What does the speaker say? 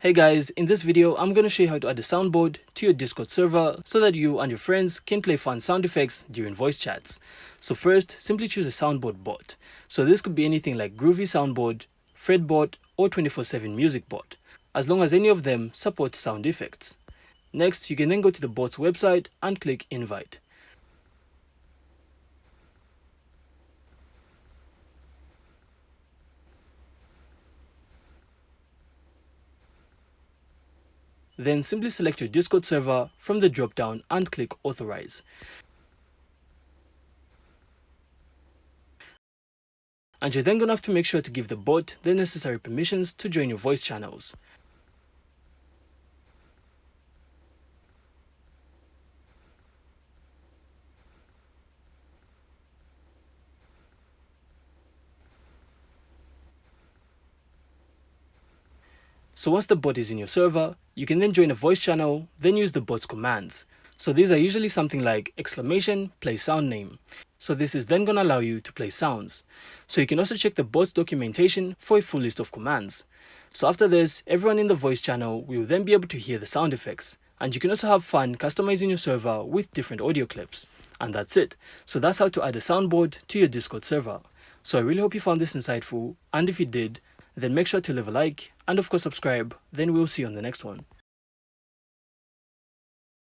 Hey guys, in this video I'm going to show you how to add a soundboard to your Discord server so that you and your friends can play fun sound effects during voice chats. So first, simply choose a soundboard bot. So this could be anything like Groovy Soundboard, Fretbot or 24/7 Music Bot, as long as any of them support sound effects. Next, you can then go to the bot's website and click Invite. Then simply select your Discord server from the drop-down and click Authorize. And you're then going to have to make sure to give the bot the necessary permissions to join your voice channels. So once the bot is in your server, you can then join a voice channel, then use the bot's commands. So these are usually something like exclamation, play sound name. So this is then going to allow you to play sounds. So you can also check the bot's documentation for a full list of commands. So after this, everyone in the voice channel will then be able to hear the sound effects. And you can also have fun customizing your server with different audio clips. And that's it. So that's how to add a soundboard to your Discord server. So I really hope you found this insightful, and if you did, then make sure to leave a like and of course subscribe. Then we'll see you on the next one.